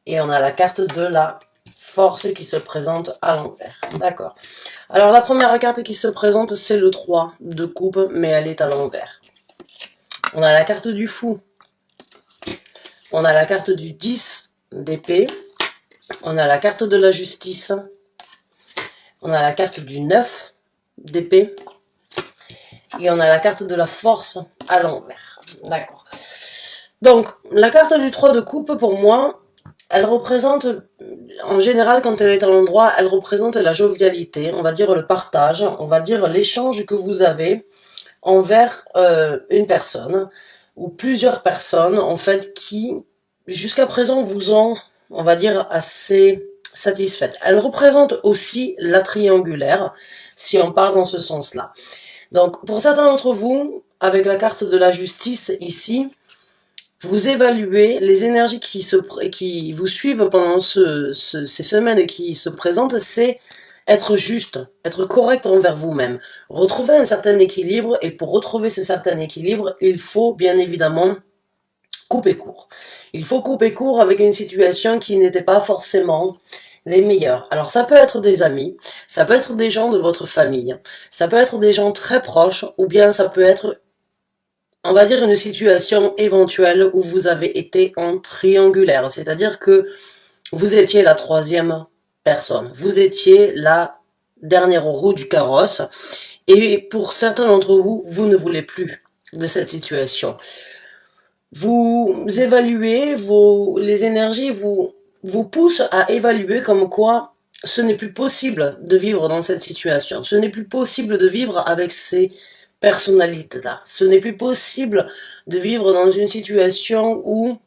Et on a la carte de la force qui se présente à l'envers. D'accord. Alors la première carte qui se présente, c'est le 3 de coupe, mais elle est à l'envers. On a la carte du fou. On a la carte du 10 d'épée. On a la carte de la justice. On a la carte du 9 d'épée. Et on a la carte de la force à l'envers. D'accord. Donc, la carte du 3 de coupe, pour moi, elle représente, en général, quand elle est à l'endroit, elle représente la jovialité, on va dire le partage, on va dire l'échange que vous avez envers une personne ou plusieurs personnes, en fait, qui, jusqu'à présent, vous ont, on va dire, assez satisfaites. Elle représente aussi la triangulaire, si on part dans ce sens-là. Donc, pour certains d'entre vous, avec la carte de la justice ici, vous évaluez les énergies qui vous suivent pendant ces semaines qui se présentent, c'est être juste, être correct envers vous-même, retrouver un certain équilibre, et pour retrouver ce certain équilibre, il faut bien évidemment couper court. Il faut couper court avec une situation qui n'était pas forcément les meilleurs. Alors ça peut être des amis, ça peut être des gens de votre famille, ça peut être des gens très proches, ou bien ça peut être, on va dire, une situation éventuelle où vous avez été en triangulaire, c'est-à-dire que vous étiez la troisième personne, vous étiez la dernière roue du carrosse, et pour certains d'entre vous, vous ne voulez plus de cette situation. Vous évaluez les énergies vous poussent à évaluer comme quoi ce n'est plus possible de vivre dans cette situation. Ce n'est plus possible de vivre avec ces personnalités-là. Ce n'est plus possible de vivre dans une situation où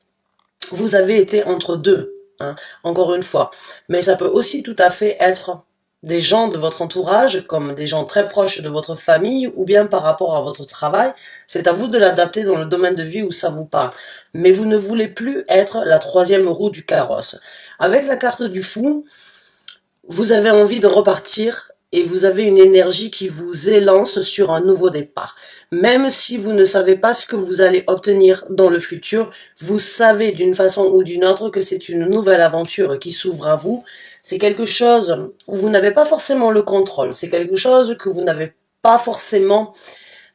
vous avez été entre deux, hein, encore une fois. Mais ça peut aussi tout à fait être des gens de votre entourage, comme des gens très proches de votre famille, ou bien par rapport à votre travail. C'est à vous de l'adapter dans le domaine de vie où ça vous parle. Mais vous ne voulez plus être la troisième roue du carrosse. Avec la carte du fou, vous avez envie de repartir et vous avez une énergie qui vous élance sur un nouveau départ. Même si vous ne savez pas ce que vous allez obtenir dans le futur, vous savez d'une façon ou d'une autre que c'est une nouvelle aventure qui s'ouvre à vous. C'est quelque chose où vous n'avez pas forcément le contrôle. C'est quelque chose que vous n'avez pas forcément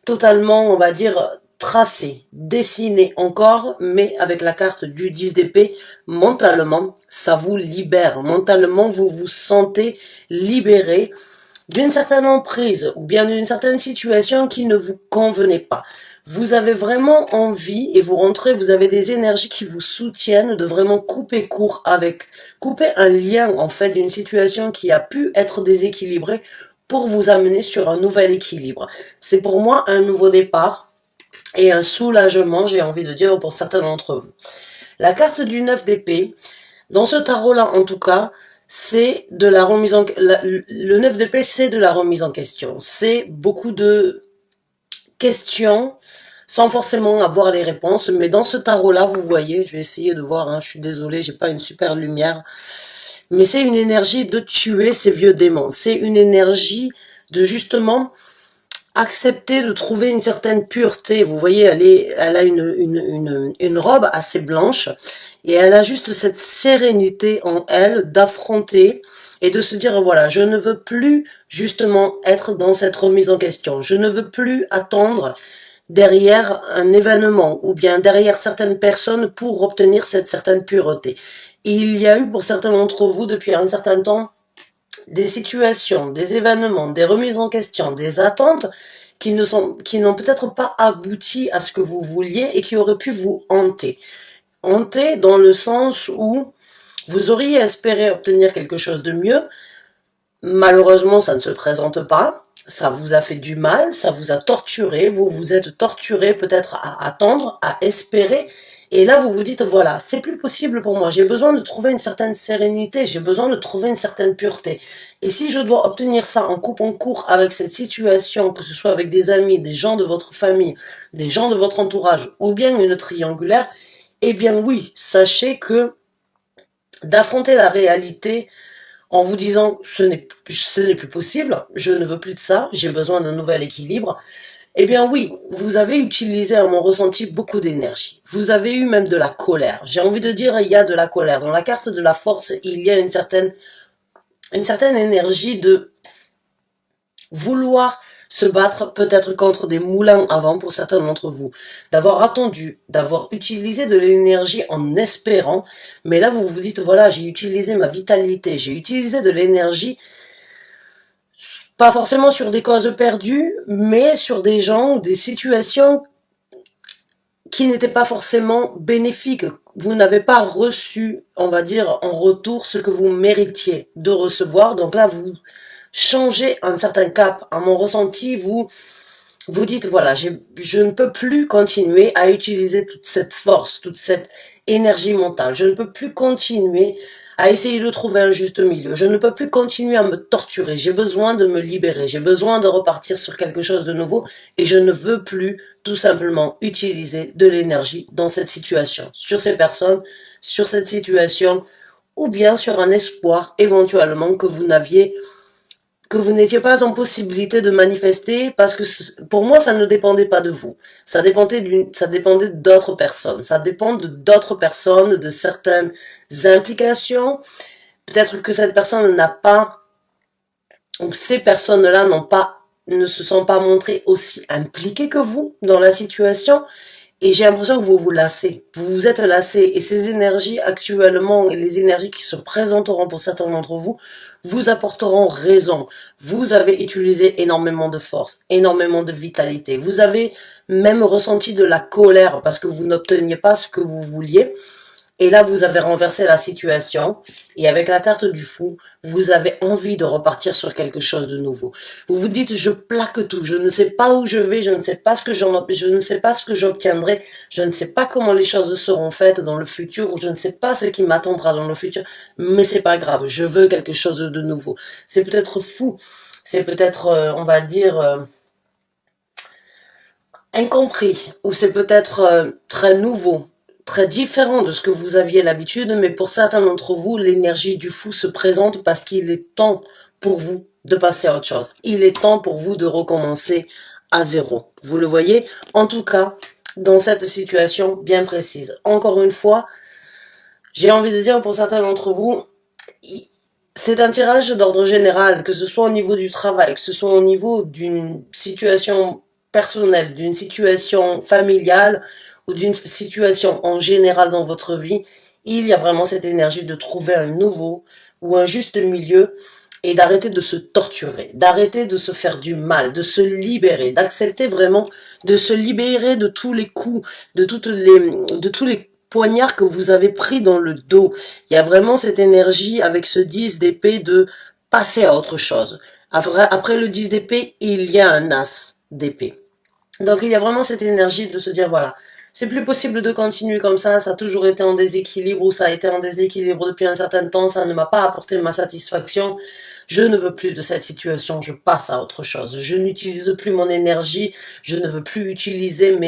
totalement, on va dire, tracé, dessiné encore, mais avec la carte du 10 d'épée, mentalement, ça vous libère. Mentalement, vous vous sentez libéré d'une certaine emprise ou bien d'une certaine situation qui ne vous convenait pas. Vous avez vraiment envie et vous rentrez, vous avez des énergies qui vous soutiennent de vraiment couper court avec, couper un lien en fait d'une situation qui a pu être déséquilibrée pour vous amener sur un nouvel équilibre. C'est pour moi un nouveau départ et un soulagement, j'ai envie de dire, pour certains d'entre vous. La carte du 9 d'épée, dans ce tarot-là en tout cas, c'est de la remise en le 9 d'épée, c'est de la remise en question. C'est beaucoup de questions sans forcément avoir les réponses, mais dans ce tarot-là, vous voyez, je vais essayer de voir, hein, je suis désolée, j'ai pas une super lumière, mais c'est une énergie de tuer ces vieux démons. C'est une énergie de justement accepter de trouver une certaine pureté. Vous voyez, elle a une robe assez blanche et elle a juste cette sérénité en elle d'affronter et de se dire, voilà, je ne veux plus justement être dans cette remise en question. Je ne veux plus attendre derrière un événement ou bien derrière certaines personnes pour obtenir cette certaine pureté. Il y a eu pour certains d'entre vous depuis un certain temps des situations, des événements, des remises en question, des attentes qui n'ont peut-être pas abouti à ce que vous vouliez et qui auraient pu vous hanter. Hanter dans le sens où vous auriez espéré obtenir quelque chose de mieux. Malheureusement, ça ne se présente pas. Ça vous a fait du mal, ça vous a torturé, vous vous êtes torturé peut-être à attendre, à espérer, et là vous vous dites voilà, c'est plus possible pour moi, j'ai besoin de trouver une certaine sérénité, j'ai besoin de trouver une certaine pureté. Et si je dois obtenir ça en coupant court avec cette situation, que ce soit avec des amis, des gens de votre famille, des gens de votre entourage, ou bien une triangulaire, eh bien oui, sachez que d'affronter la réalité en vous disant ce n'est plus possible, je ne veux plus de ça, j'ai besoin d'un nouvel équilibre, Eh bien oui, vous avez utilisé à mon ressenti beaucoup d'énergie. Vous avez eu même de la colère. J'ai envie de dire, il y a de la colère. Dans la carte de la force, il y a une certaine énergie de vouloir se battre peut-être contre des moulins avant pour certains d'entre vous, d'avoir attendu, d'avoir utilisé de l'énergie en espérant, mais là vous vous dites voilà, j'ai utilisé ma vitalité, j'ai utilisé de l'énergie pas forcément sur des causes perdues, mais sur des gens ou des situations qui n'étaient pas forcément bénéfiques. Vous n'avez pas reçu, on va dire, en retour ce que vous méritiez de recevoir. Donc là, vous changez un certain cap. À mon ressenti, vous dites, voilà, je ne peux plus continuer à utiliser toute cette force, toute cette énergie mentale. Je ne peux plus continuer à essayer de trouver un juste milieu. Je ne peux plus continuer à me torturer. J'ai besoin de me libérer. J'ai besoin de repartir sur quelque chose de nouveau et je ne veux plus tout simplement utiliser de l'énergie dans cette situation, sur ces personnes, sur cette situation ou bien sur un espoir éventuellement que vous n'étiez pas en possibilité de manifester parce que pour moi ça ne dépendait pas de vous. Ça dépendait d'autres personnes. Ça dépend d'autres personnes, de certaines implications. Peut-être que cette personne n'a pas, ou ces personnes-là ne se sont pas montrées aussi impliquées que vous dans la situation. Et j'ai l'impression que vous vous lassez. Vous vous êtes lassé. Et ces énergies actuellement, et les énergies qui se présenteront pour certains d'entre vous, vous apporteront raison. Vous avez utilisé énormément de force, énormément de vitalité. Vous avez même ressenti de la colère parce que vous n'obteniez pas ce que vous vouliez. Et là, vous avez renversé la situation. Et avec la carte du fou, vous avez envie de repartir sur quelque chose de nouveau. Vous vous dites, je plaque tout. Je ne sais pas où je vais. Je ne sais pas ce que je ne sais pas ce que j'obtiendrai. Je ne sais pas comment les choses seront faites dans le futur ou je ne sais pas ce qui m'attendra dans le futur. Mais c'est pas grave. Je veux quelque chose de nouveau. C'est peut-être fou. C'est peut-être, on va dire, incompris. Ou c'est peut-être très nouveau, très différent de ce que vous aviez l'habitude, mais pour certains d'entre vous, l'énergie du fou se présente parce qu'il est temps pour vous de passer à autre chose. Il est temps pour vous de recommencer à zéro. Vous le voyez? En tout cas, dans cette situation bien précise. Encore une fois, j'ai envie de dire pour certains d'entre vous, c'est un tirage d'ordre général, que ce soit au niveau du travail, que ce soit au niveau d'une situation personnelle, d'une situation familiale ou d'une situation en général dans votre vie. Il y a vraiment cette énergie de trouver un nouveau ou un juste milieu et d'arrêter de se torturer, d'arrêter de se faire du mal, de se libérer, d'accepter vraiment de se libérer de tous les coups, de tous les poignards que vous avez pris dans le dos. Il y a vraiment cette énergie avec ce 10 d'épée de passer à autre chose. Après le 10 d'épée, il y a un as d'épée. Donc il y a vraiment cette énergie de se dire voilà, c'est plus possible de continuer comme ça a toujours été en déséquilibre ou ça a été en déséquilibre depuis un certain temps, ça ne m'a pas apporté ma satisfaction, je ne veux plus de cette situation, je passe à autre chose, je n'utilise plus mon énergie, je ne veux plus utiliser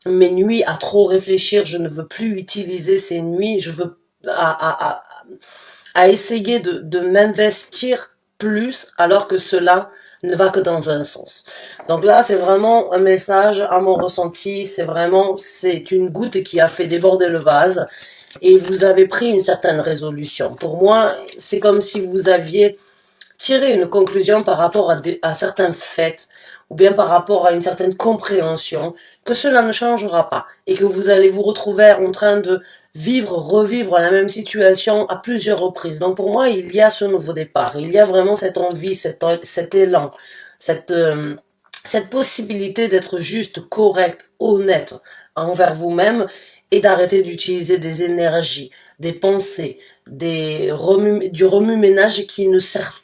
mes nuits à trop réfléchir, je ne veux plus utiliser ces nuits, je veux à essayer de m'investir plus alors que cela ne va que dans un sens. Donc là, c'est vraiment un message à mon ressenti, c'est une goutte qui a fait déborder le vase et vous avez pris une certaine résolution. Pour moi, c'est comme si vous aviez tiré une conclusion par rapport à certains faits ou bien par rapport à une certaine compréhension que cela ne changera pas et que vous allez vous retrouver en train de revivre la même situation à plusieurs reprises. Donc pour moi, il y a ce nouveau départ, il y a vraiment cette envie, cet élan, cette, euh, cette possibilité d'être juste, correct, honnête envers vous-même et d'arrêter d'utiliser des énergies, des pensées, du remue-ménage qui ne sert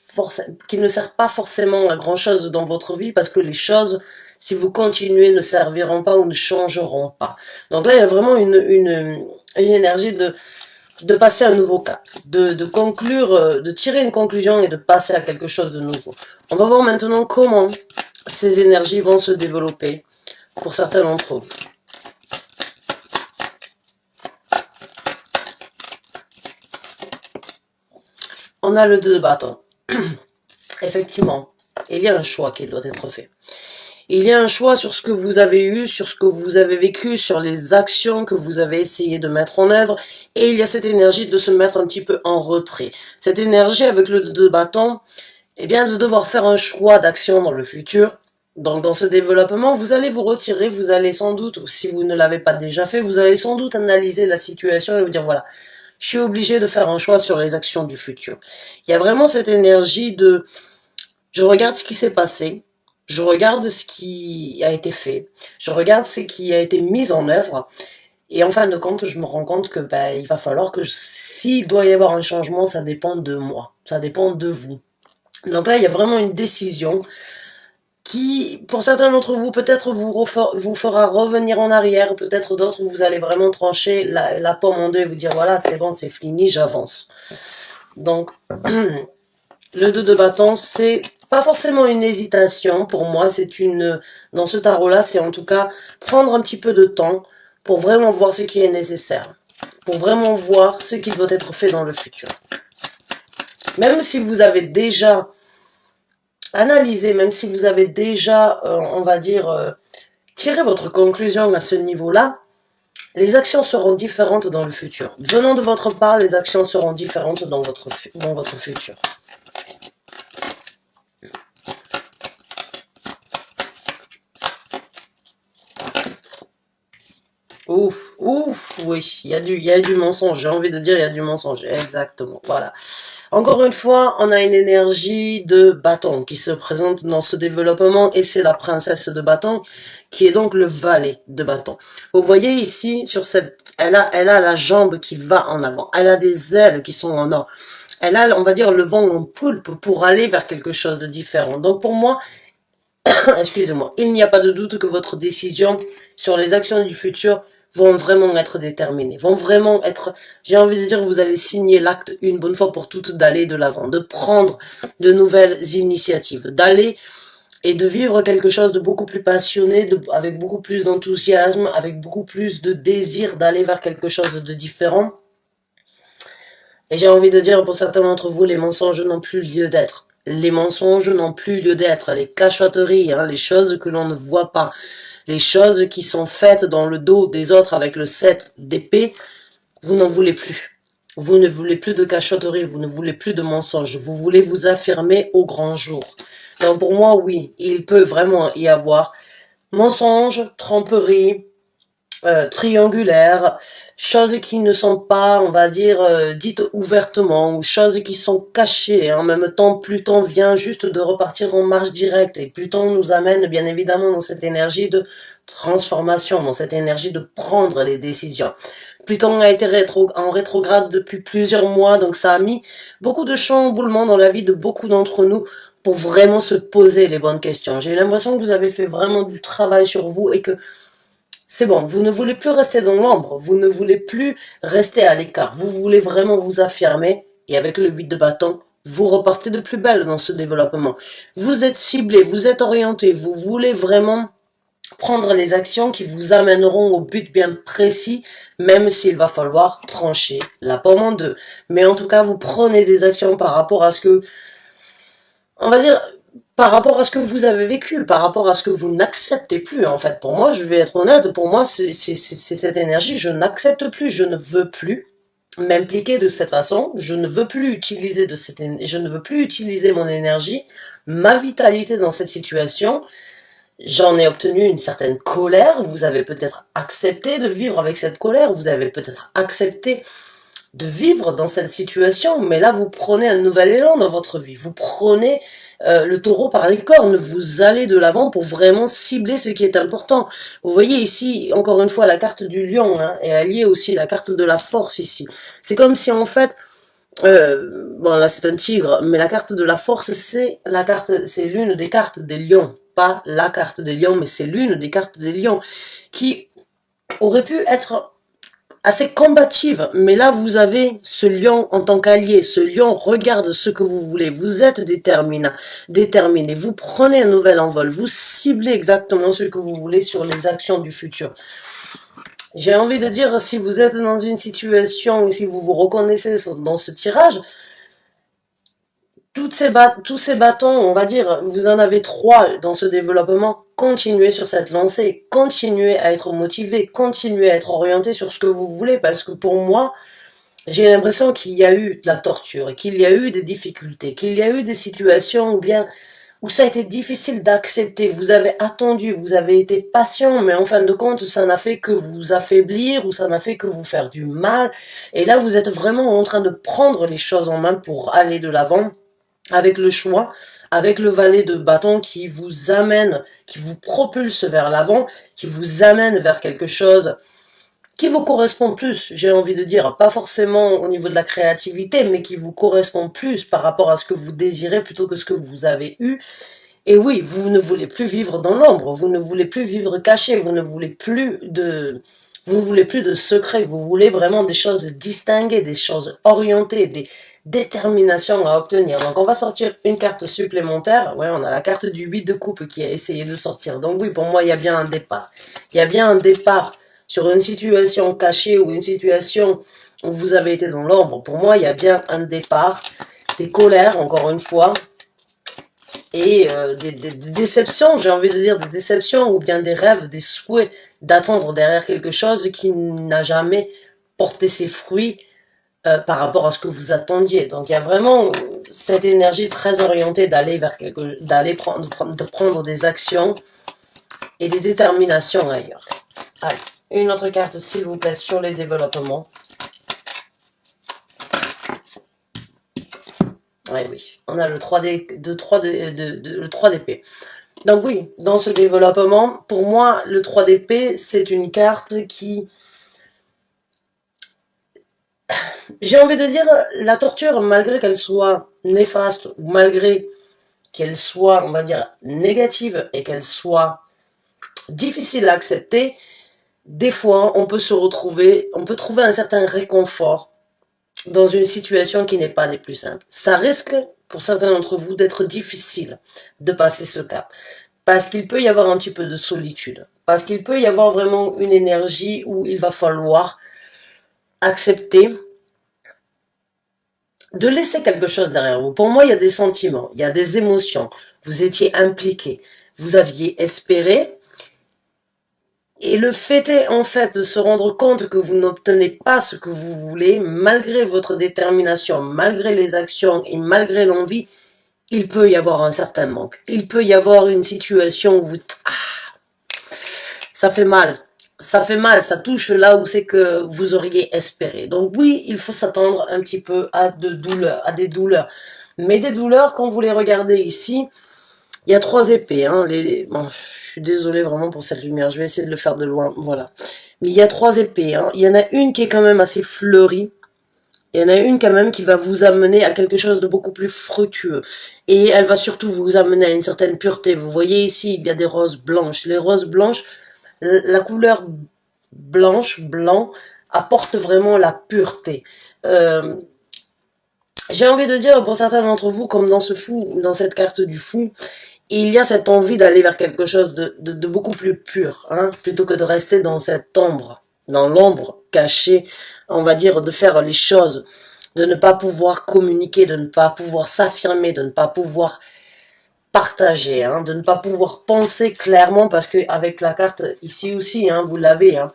pas forcément à grand chose dans votre vie parce que les choses, si vous continuez, ne serviront pas ou ne changeront pas. Donc là, il y a vraiment une énergie de passer à un nouveau cap, de conclure, de tirer une conclusion et de passer à quelque chose de nouveau. On va voir maintenant comment ces énergies vont se développer pour certains d'entre vous. On a le 2 de bâton. Effectivement, il y a un choix qui doit être fait. Il y a un choix sur ce que vous avez eu, sur ce que vous avez vécu, sur les actions que vous avez essayé de mettre en œuvre. Et il y a cette énergie de se mettre un petit peu en retrait. Cette énergie avec le 2 de bâton, eh bien, de devoir faire un choix d'action dans le futur. Donc, dans ce développement, vous allez vous retirer, vous allez sans doute, ou si vous ne l'avez pas déjà fait, vous allez sans doute analyser la situation et vous dire, voilà, je suis obligé de faire un choix sur les actions du futur. Il y a vraiment cette énergie de, je regarde ce qui s'est passé, je regarde ce qui a été fait, je regarde ce qui a été mis en œuvre, et en fin de compte, je me rends compte que il va falloir que s'il doit y avoir un changement, ça dépend de moi, ça dépend de vous. Donc là, il y a vraiment une décision qui, pour certains d'entre vous, peut-être vous fera revenir en arrière, peut-être d'autres, vous allez vraiment trancher la pomme en deux et vous dire, voilà, c'est bon, c'est fini, j'avance. Donc, le 2 de bâton, c'est pas forcément une hésitation. Pour moi, c'est une, dans ce tarot-là, c'est en tout cas prendre un petit peu de temps pour vraiment voir ce qui est nécessaire. Pour vraiment voir ce qui doit être fait dans le futur. Même si vous avez déjà analysé, même si vous avez déjà, on va dire, tiré votre conclusion à ce niveau-là, les actions seront différentes dans le futur. Venant de votre part, les actions seront différentes dans votre futur. Ouf, ouf, oui, il y a du mensonge, j'ai envie de dire il y a du mensonge, exactement, voilà. Encore une fois, on a une énergie de bâton qui se présente dans ce développement et c'est la princesse de bâton qui est donc le valet de bâton. Vous voyez ici, sur cette, elle a la jambe qui va en avant, elle a des ailes qui sont en or, elle a, on va dire, le vent en poulpe pour aller vers quelque chose de différent. Donc pour moi, excusez-moi, il n'y a pas de doute que votre décision sur les actions du futur vont vraiment être déterminées, vont vraiment être, j'ai envie de dire, vous allez signer l'acte une bonne fois pour toutes d'aller de l'avant, de prendre de nouvelles initiatives, d'aller et de vivre quelque chose de beaucoup plus passionné, avec beaucoup plus d'enthousiasme, avec beaucoup plus de désir d'aller vers quelque chose de différent. Et j'ai envie de dire, pour certains d'entre vous, les mensonges n'ont plus lieu d'être. Les mensonges n'ont plus lieu d'être. Les cachotteries, les choses que l'on ne voit pas, les choses qui sont faites dans le dos des autres avec le 7 d'épée, vous n'en voulez plus. Vous ne voulez plus de cachotterie, vous ne voulez plus de mensonges. Vous voulez vous affirmer au grand jour. Donc pour moi, oui, il peut vraiment y avoir mensonges, tromperies, triangulaires, choses qui ne sont pas, on va dire, dites ouvertement, ou choses qui sont cachées. En même temps, Pluton vient juste de repartir en marche directe, et Pluton nous amène bien évidemment dans cette énergie de transformation, dans cette énergie de prendre les décisions. Pluton a été en rétrograde depuis plusieurs mois, donc ça a mis beaucoup de chamboulements dans la vie de beaucoup d'entre nous pour vraiment se poser les bonnes questions. J'ai l'impression que vous avez fait vraiment du travail sur vous et que c'est bon, vous ne voulez plus rester dans l'ombre, vous ne voulez plus rester à l'écart, vous voulez vraiment vous affirmer, et avec le 8 de bâton, vous repartez de plus belle dans ce développement. Vous êtes ciblé, vous êtes orienté, vous voulez vraiment prendre les actions qui vous amèneront au but bien précis, même s'il va falloir trancher la pomme en deux. Mais en tout cas, vous prenez des actions par rapport à ce que, on va dire, par rapport à ce que vous avez vécu, par rapport à ce que vous n'acceptez plus, en fait. Pour moi, je vais être honnête, pour moi, c'est cette énergie, je n'accepte plus, je ne veux plus m'impliquer de cette façon, je ne veux plus utiliser je ne veux plus utiliser mon énergie, ma vitalité dans cette situation. J'en ai obtenu une certaine colère, vous avez peut-être accepté de vivre avec cette colère, vous avez peut-être accepté de vivre dans cette situation, mais là vous prenez un nouvel élan dans votre vie, vous prenez le taureau par les cornes, vous allez de l'avant pour vraiment cibler ce qui est important. Vous voyez ici, encore une fois, la carte du lion, et alliée aussi la carte de la force ici. C'est comme si en fait, bon là c'est un tigre, mais la carte de la force c'est l'une des cartes des lions, pas la carte des lions, mais c'est l'une des cartes des lions qui aurait pu être assez combative, mais là vous avez ce lion en tant qu'allié, ce lion regarde ce que vous voulez, vous êtes déterminé, vous prenez un nouvel envol, vous ciblez exactement ce que vous voulez sur les actions du futur. J'ai envie de dire, si vous êtes dans une situation, et si vous vous reconnaissez dans ce tirage, tous ces bâtons, on va dire, vous en avez 3 dans ce développement, continuez sur cette lancée, continuez à être motivé, continuez à être orienté sur ce que vous voulez, parce que pour moi, j'ai l'impression qu'il y a eu de la torture, qu'il y a eu des difficultés, qu'il y a eu des situations où ça a été difficile d'accepter. Vous avez attendu, vous avez été patient, mais en fin de compte, ça n'a fait que vous affaiblir ou ça n'a fait que vous faire du mal. Et là, vous êtes vraiment en train de prendre les choses en main pour aller de l'avant avec le choix, avec le valet de bâton qui vous amène, qui vous propulse vers l'avant, qui vous amène vers quelque chose qui vous correspond plus, j'ai envie de dire, pas forcément au niveau de la créativité, mais qui vous correspond plus par rapport à ce que vous désirez plutôt que ce que vous avez eu. Et oui, vous ne voulez plus vivre dans l'ombre, vous ne voulez plus vivre caché, vous ne voulez plus de secrets, vous voulez vraiment des choses distinguées, des choses orientées, des déterminations à obtenir. Donc on va sortir une carte supplémentaire. Ouais, on a la carte du 8 de coupe qui a essayé de sortir. Donc oui, pour moi, il y a bien un départ. Il y a bien un départ sur une situation cachée ou une situation où vous avez été dans l'ombre. Pour moi, il y a bien un départ, des colères, encore une fois, et des déceptions, j'ai envie de dire des déceptions, ou bien des rêves, des souhaits d'attendre derrière quelque chose qui n'a jamais porté ses fruits par rapport à ce que vous attendiez. Donc il y a vraiment cette énergie très orientée d'aller vers d'aller de prendre des actions et des déterminations ailleurs. Allez, une autre carte s'il vous plaît sur les développements. Ouais, oui, on a le 3D, le 3 d'épée. Donc oui, dans ce développement, pour moi, le 3 d'épée, c'est une carte qui... J'ai envie de dire, la torture, malgré qu'elle soit néfaste, ou malgré qu'elle soit, on va dire, négative, et qu'elle soit difficile à accepter, des fois, on peut se retrouver, on peut trouver un certain réconfort dans une situation qui n'est pas des plus simples. Ça risque, pour certains d'entre vous, d'être difficile de passer ce cap. Parce qu'il peut y avoir un petit peu de solitude. Parce qu'il peut y avoir vraiment une énergie où il va falloir accepter de laisser quelque chose derrière vous. Pour moi, il y a des sentiments, il y a des émotions. Vous étiez impliqué, vous aviez espéré. Et le fait est en fait de se rendre compte que vous n'obtenez pas ce que vous voulez, malgré votre détermination, malgré les actions et malgré l'envie, il peut y avoir un certain manque. Il peut y avoir une situation où vous dites « Ah, ça fait mal ». Ça fait mal, ça touche là où c'est que vous auriez espéré. Donc oui, il faut s'attendre un petit peu à à des douleurs. Mais des douleurs, quand vous les regardez ici, il y a 3 épées. Hein, bon, je suis désolée vraiment pour cette lumière, je vais essayer de le faire de loin, voilà. Mais il y a 3 épées. Hein. Il y en a une qui est quand même assez fleurie. Il y en a une quand même qui va vous amener à quelque chose de beaucoup plus fructueux. Et elle va surtout vous amener à une certaine pureté. Vous voyez ici, il y a des roses blanches. Les roses blanches, la couleur blanc, apporte vraiment la pureté. J'ai envie de dire pour certains d'entre vous, comme dans ce fou, dans cette carte du fou, il y a cette envie d'aller vers quelque chose de beaucoup plus pur, hein, plutôt que de rester dans cette ombre, dans l'ombre cachée, on va dire, de faire les choses, de ne pas pouvoir communiquer, de ne pas pouvoir s'affirmer, de ne pas pouvoir partager, hein, de ne pas pouvoir penser clairement, parce que avec la carte ici aussi, hein, vous l'avez, hein,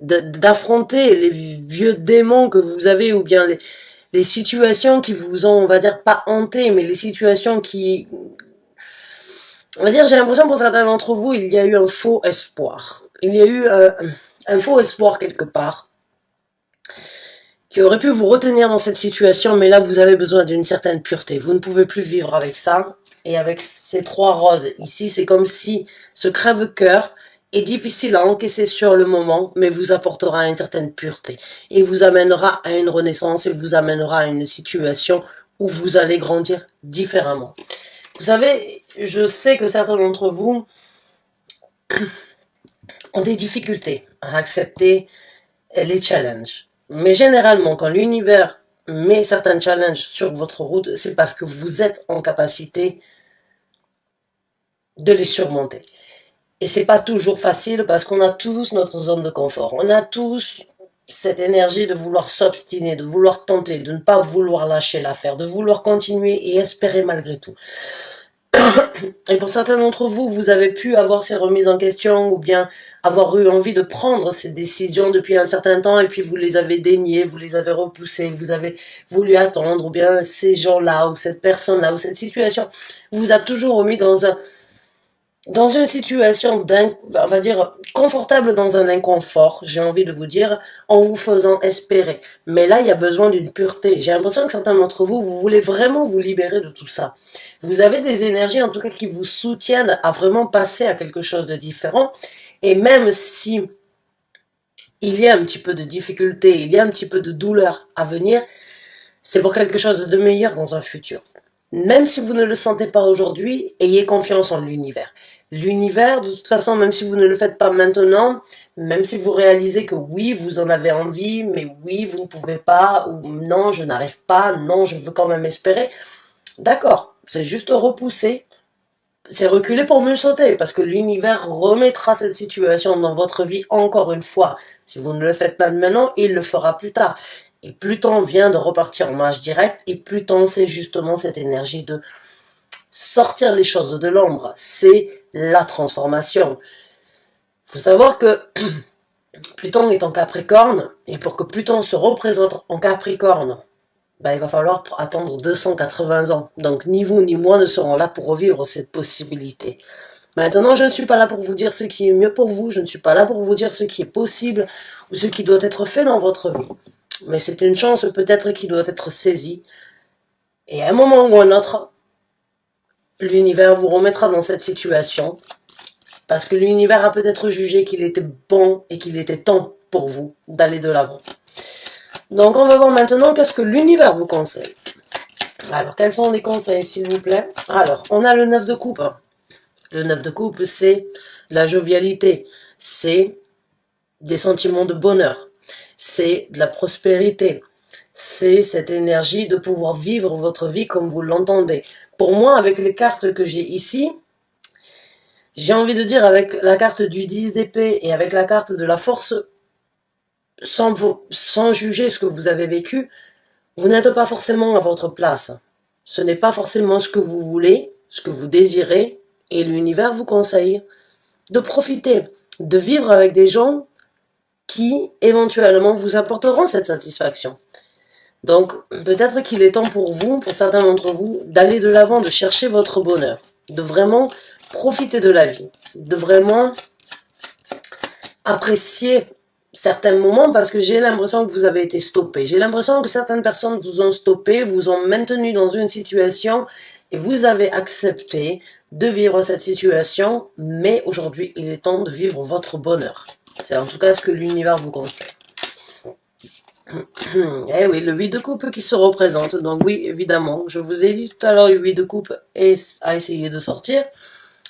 d'affronter les vieux démons que vous avez, ou bien les situations qui vous ont, on va dire, pas hanté, mais les situations qui... On va dire, j'ai l'impression pour certains d'entre vous, il y a eu un faux espoir. Il y a eu un faux espoir quelque part, qui aurait pu vous retenir dans cette situation, mais là, vous avez besoin d'une certaine pureté. Vous ne pouvez plus vivre avec ça. Et avec ces 3 roses, ici, c'est comme si ce crève-cœur est difficile à encaisser sur le moment, mais vous apportera une certaine pureté. Et vous amènera à une renaissance, et vous amènera à une situation où vous allez grandir différemment. Vous savez, je sais que certains d'entre vous ont des difficultés à accepter les challenges. Mais généralement, quand l'univers met certains challenges sur votre route, c'est parce que vous êtes en capacité de les surmonter. Et c'est pas toujours facile parce qu'on a tous notre zone de confort. On a tous cette énergie de vouloir s'obstiner, de vouloir tenter, de ne pas vouloir lâcher l'affaire, de vouloir continuer et espérer malgré tout. Et pour certains d'entre vous, vous avez pu avoir ces remises en question ou bien avoir eu envie de prendre ces décisions depuis un certain temps et puis vous les avez déniées, vous les avez repoussées, vous avez voulu attendre ou bien ces gens-là ou cette personne-là ou cette situation vous a toujours remis dans une situation on va dire, confortable dans un inconfort, j'ai envie de vous dire, en vous faisant espérer. Mais là, il y a besoin d'une pureté. J'ai l'impression que certains d'entre vous, vous voulez vraiment vous libérer de tout ça. Vous avez des énergies, en tout cas, qui vous soutiennent à vraiment passer à quelque chose de différent. Et même si il y a un petit peu de difficulté, il y a un petit peu de douleur à venir, c'est pour quelque chose de meilleur dans un futur. Même si vous ne le sentez pas aujourd'hui, ayez confiance en l'univers. L'univers, de toute façon, même si vous ne le faites pas maintenant, même si vous réalisez que oui, vous en avez envie, mais oui, vous ne pouvez pas, ou non, je n'arrive pas, non, je veux quand même espérer, d'accord, c'est juste repousser, c'est reculer pour mieux sauter, parce que l'univers remettra cette situation dans votre vie encore une fois. Si vous ne le faites pas maintenant, il le fera plus tard. Et Pluton vient de repartir en marche directe, et Pluton, c'est justement cette énergie de sortir les choses de l'ombre. C'est la transformation. Il faut savoir que Pluton est en Capricorne, et pour que Pluton se représente en Capricorne, il va falloir attendre 280 ans. Donc ni vous ni moi ne serons là pour revivre cette possibilité. Maintenant, je ne suis pas là pour vous dire ce qui est mieux pour vous, je ne suis pas là pour vous dire ce qui est possible ou ce qui doit être fait dans votre vie. Mais c'est une chance peut-être qui doit être saisie. Et à un moment ou à un autre, l'univers vous remettra dans cette situation. Parce que l'univers a peut-être jugé qu'il était bon et qu'il était temps pour vous d'aller de l'avant. Donc on va voir maintenant qu'est-ce que l'univers vous conseille. Alors, quels sont les conseils, s'il vous plaît? Alors, on a le 9 de coupe. Le 9 de coupe, c'est la jovialité. C'est des sentiments de bonheur. C'est de la prospérité. C'est cette énergie de pouvoir vivre votre vie comme vous l'entendez. Pour moi, avec les cartes que j'ai ici, j'ai envie de dire avec la carte du 10 d'épée et avec la carte de la force, sans juger ce que vous avez vécu, vous n'êtes pas forcément à votre place. Ce n'est pas forcément ce que vous voulez, ce que vous désirez, et l'univers vous conseille de profiter, de vivre avec des gens qui, éventuellement, vous apporteront cette satisfaction. Donc, peut-être qu'il est temps pour vous, pour certains d'entre vous, d'aller de l'avant, de chercher votre bonheur, de vraiment profiter de la vie, de vraiment apprécier certains moments parce que j'ai l'impression que vous avez été stoppé. J'ai l'impression que certaines personnes vous ont stoppé, vous ont maintenu dans une situation et vous avez accepté de vivre cette situation, mais aujourd'hui, il est temps de vivre votre bonheur. C'est en tout cas ce que l'univers vous conseille. Eh oui, le 8 de coupe qui se représente. Donc oui, évidemment, je vous ai dit tout à l'heure, le 8 de coupe a essayé de sortir.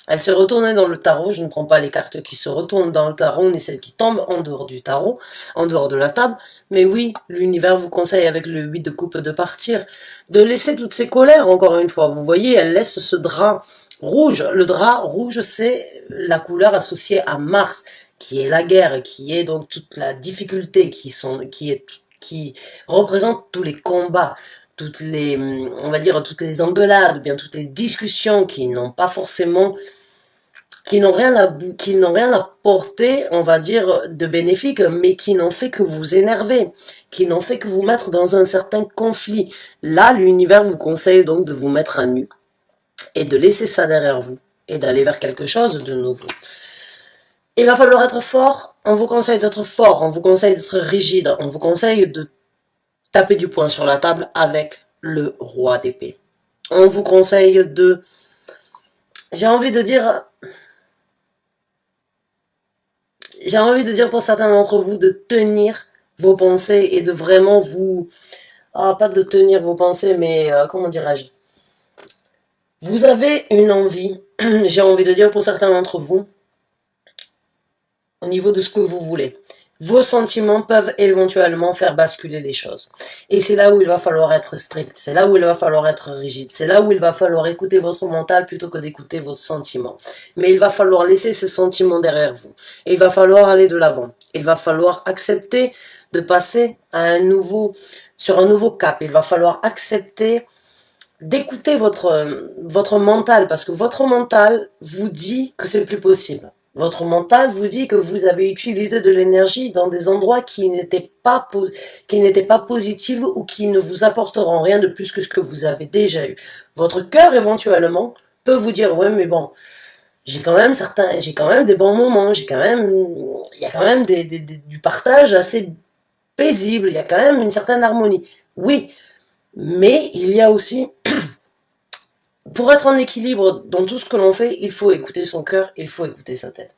Elle s'est retournée dans le tarot. Je ne prends pas les cartes qui se retournent dans le tarot, ni celles qui tombent en dehors du tarot, en dehors de la table. Mais oui, l'univers vous conseille avec le 8 de coupe de partir, de laisser toutes ces colères, encore une fois. Vous voyez, elle laisse ce drap rouge. Le drap rouge, c'est la couleur associée à Mars, qui est la guerre, qui est donc toute la difficulté, qui représente tous les combats, toutes les, on va dire, toutes les engueulades, bien toutes les discussions qui n'ont pas forcément, qui n'ont rien apporté, on va dire, de bénéfique, mais qui n'ont fait que vous énerver, qui n'ont fait que vous mettre dans un certain conflit. Là, l'univers vous conseille donc de vous mettre à nu et de laisser ça derrière vous et d'aller vers quelque chose de nouveau. Il va falloir être fort, on vous conseille d'être fort, on vous conseille d'être rigide, on vous conseille de taper du poing sur la table avec le roi d'épée. On vous conseille de, j'ai envie de dire pour certains d'entre vous de tenir vos pensées et de vraiment vous, pas de tenir vos pensées, mais comment dirais-je, vous avez une envie, j'ai envie de dire pour certains d'entre vous, au niveau de ce que vous voulez. Vos sentiments peuvent éventuellement faire basculer les choses. Et c'est là où il va falloir être strict, c'est là où il va falloir être rigide, c'est là où il va falloir écouter votre mental plutôt que d'écouter vos sentiments. Mais il va falloir laisser ces sentiments derrière vous. Et il va falloir aller de l'avant. Il va falloir accepter de passer sur un nouveau cap. Il va falloir accepter d'écouter votre mental, parce que votre mental vous dit que c'est plus possible. Votre mental vous dit que vous avez utilisé de l'énergie dans des endroits qui n'étaient pas positifs ou qui ne vous apporteront rien de plus que ce que vous avez déjà eu. Votre cœur, éventuellement, peut vous dire, ouais, mais bon, j'ai quand même des bons moments, il y a quand même du partage assez paisible, il y a quand même une certaine harmonie. Oui, mais il y a aussi, pour être en équilibre dans tout ce que l'on fait, il faut écouter son cœur, il faut écouter sa tête.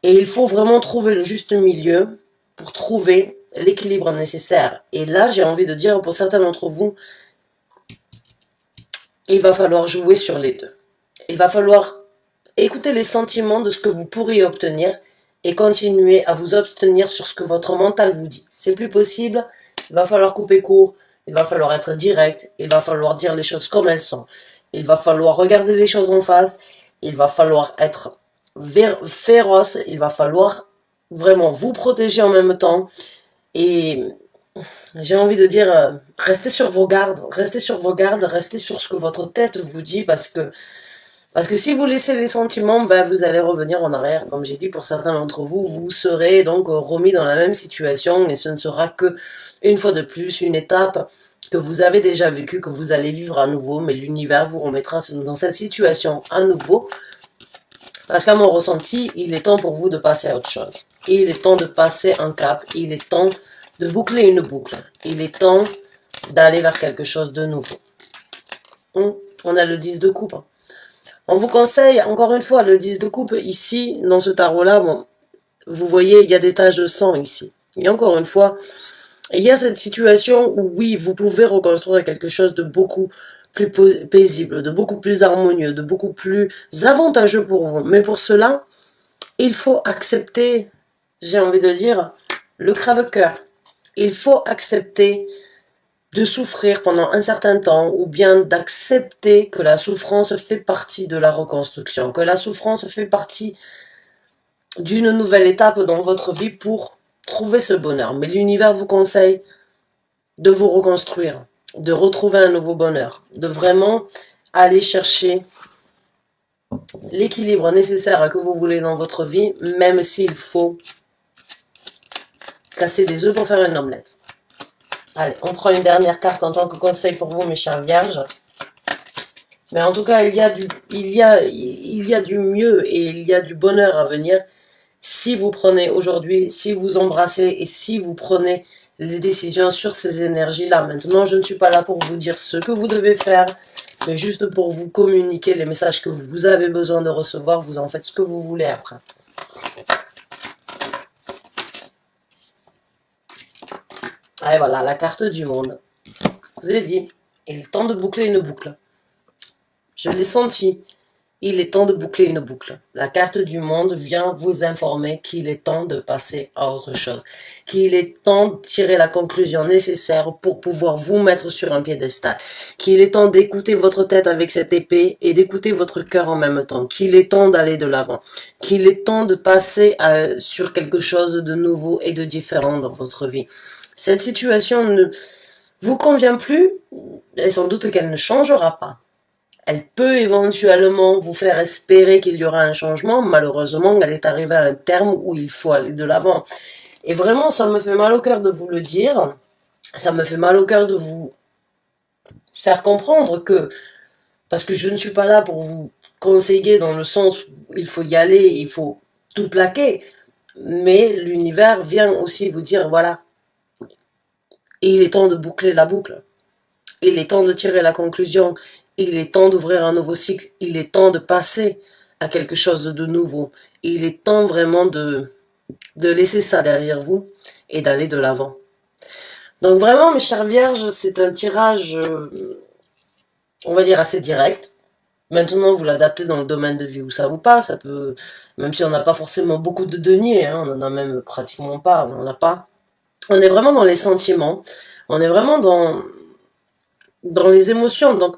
Et il faut vraiment trouver le juste milieu pour trouver l'équilibre nécessaire. Et là, j'ai envie de dire pour certains d'entre vous, il va falloir jouer sur les deux. Il va falloir écouter les sentiments de ce que vous pourriez obtenir et continuer à vous obtenir sur ce que votre mental vous dit. C'est plus possible, il va falloir couper court, il va falloir être direct, il va falloir dire les choses comme elles sont. Il va falloir regarder les choses en face, il va falloir être féroce, il va falloir vraiment vous protéger en même temps. Et j'ai envie de dire, restez sur vos gardes, restez sur vos gardes, restez sur ce que votre tête vous dit, parce que si vous laissez les sentiments, ben, vous allez revenir en arrière. Comme j'ai dit, pour certains d'entre vous, vous serez donc remis dans la même situation et ce ne sera que, une fois de plus, une étape que vous avez déjà vécue, que vous allez vivre à nouveau, mais l'univers vous remettra dans cette situation à nouveau. Parce qu'à mon ressenti, il est temps pour vous de passer à autre chose. Il est temps de passer un cap, il est temps de boucler une boucle. Il est temps d'aller vers quelque chose de nouveau. On a le 10 de coupe. On vous conseille, encore une fois, le 10 de coupe, ici, dans ce tarot-là, bon, vous voyez, il y a des taches de sang ici. Et encore une fois, il y a cette situation où, oui, vous pouvez reconstruire quelque chose de beaucoup plus paisible, de beaucoup plus harmonieux, de beaucoup plus avantageux pour vous. Mais pour cela, il faut accepter, j'ai envie de dire, le crève-cœur. Il faut accepter de souffrir pendant un certain temps ou bien d'accepter que la souffrance fait partie de la reconstruction, que la souffrance fait partie d'une nouvelle étape dans votre vie pour trouver ce bonheur. Mais l'univers vous conseille de vous reconstruire, de retrouver un nouveau bonheur, de vraiment aller chercher l'équilibre nécessaire que vous voulez dans votre vie, même s'il faut casser des œufs pour faire une omelette. Allez, on prend une dernière carte en tant que conseil pour vous, mes chers vierges. Mais en tout cas, il y a du mieux et il y a du bonheur à venir si vous prenez aujourd'hui, si vous embrassez et si vous prenez les décisions sur ces énergies-là. Maintenant, je ne suis pas là pour vous dire ce que vous devez faire, mais juste pour vous communiquer les messages que vous avez besoin de recevoir. Vous en faites ce que vous voulez après. Allez, voilà, la carte du monde. Je vous ai dit, il est temps de boucler une boucle. Je l'ai senti. Il est temps de boucler une boucle. La carte du monde vient vous informer qu'il est temps de passer à autre chose. Qu'il est temps de tirer la conclusion nécessaire pour pouvoir vous mettre sur un piédestal. Qu'il est temps d'écouter votre tête avec cette épée et d'écouter votre cœur en même temps. Qu'il est temps d'aller de l'avant. Qu'il est temps de passer sur quelque chose de nouveau et de différent dans votre vie. Cette situation ne vous convient plus et sans doute qu'elle ne changera pas. Elle peut éventuellement vous faire espérer qu'il y aura un changement. Malheureusement, elle est arrivée à un terme où il faut aller de l'avant. Et vraiment, ça me fait mal au cœur de vous le dire. Ça me fait mal au cœur de vous faire comprendre que, parce que je ne suis pas là pour vous conseiller dans le sens où il faut y aller, il faut tout plaquer. Mais l'univers vient aussi vous dire, voilà, il est temps de boucler la boucle. Il est temps de tirer la conclusion. Il est temps d'ouvrir un nouveau cycle. Il est temps de passer à quelque chose de nouveau. Il est temps vraiment de laisser ça derrière vous et d'aller de l'avant. Donc vraiment, mes chères vierges, c'est un tirage, on va dire, assez direct. Maintenant, vous l'adaptez dans le domaine de vie où ça vous passe. Ça peut, même si on n'a pas forcément beaucoup de deniers, hein, on en a même pratiquement pas, on n'en a pas. On est vraiment dans les sentiments. On est vraiment dans les émotions. Donc,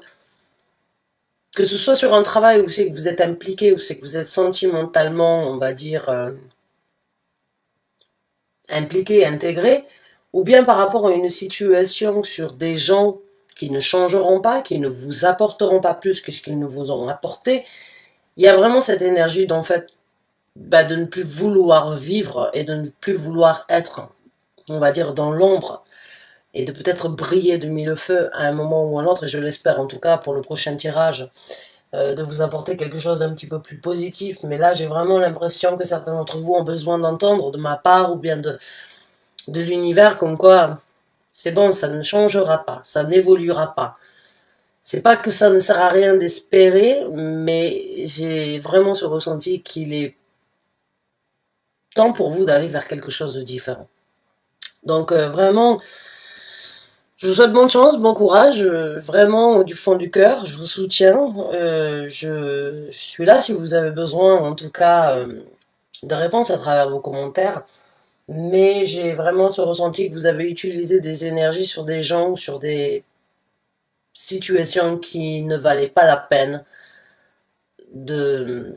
que ce soit sur un travail où c'est que vous êtes impliqué, où c'est que vous êtes sentimentalement, on va dire, impliqué, intégré, ou bien par rapport à une situation sur des gens qui ne changeront pas, qui ne vous apporteront pas plus que ce qu'ils ne vous ont apporté, il y a vraiment cette énergie d'en fait, de ne plus vouloir vivre et de ne plus vouloir être, on va dire, dans l'ombre et de peut-être briller de mille feux à un moment ou à un autre, et je l'espère en tout cas pour le prochain tirage, de vous apporter quelque chose d'un petit peu plus positif. Mais là, j'ai vraiment l'impression que certains d'entre vous ont besoin d'entendre de ma part ou bien de l'univers comme quoi c'est bon, ça ne changera pas, ça n'évoluera pas. C'est pas que ça ne sert à rien d'espérer, mais j'ai vraiment ce ressenti qu'il est temps pour vous d'aller vers quelque chose de différent. Donc vraiment, je vous souhaite bonne chance, bon courage, vraiment du fond du cœur, je vous soutiens. Je suis là si vous avez besoin, en tout cas, de réponses à travers vos commentaires. Mais j'ai vraiment ce ressenti que vous avez utilisé des énergies sur des gens, sur des situations qui ne valaient pas la peine, de,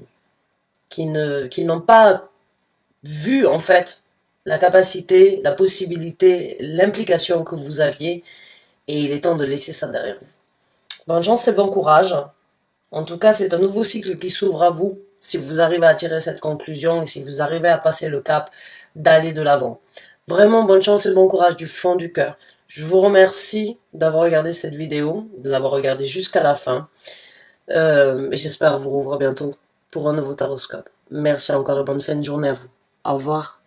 qui n'ont pas vu en fait la capacité, la possibilité, l'implication que vous aviez, et il est temps de laisser ça derrière vous. Bonne chance et bon courage. En tout cas, c'est un nouveau cycle qui s'ouvre à vous si vous arrivez à tirer cette conclusion et si vous arrivez à passer le cap d'aller de l'avant. Vraiment bonne chance et bon courage du fond du cœur. Je vous remercie d'avoir regardé cette vidéo, de l'avoir regardée jusqu'à la fin. Et j'espère vous revoir bientôt pour un nouveau taroscope. Merci encore et bonne fin de journée à vous. Au revoir.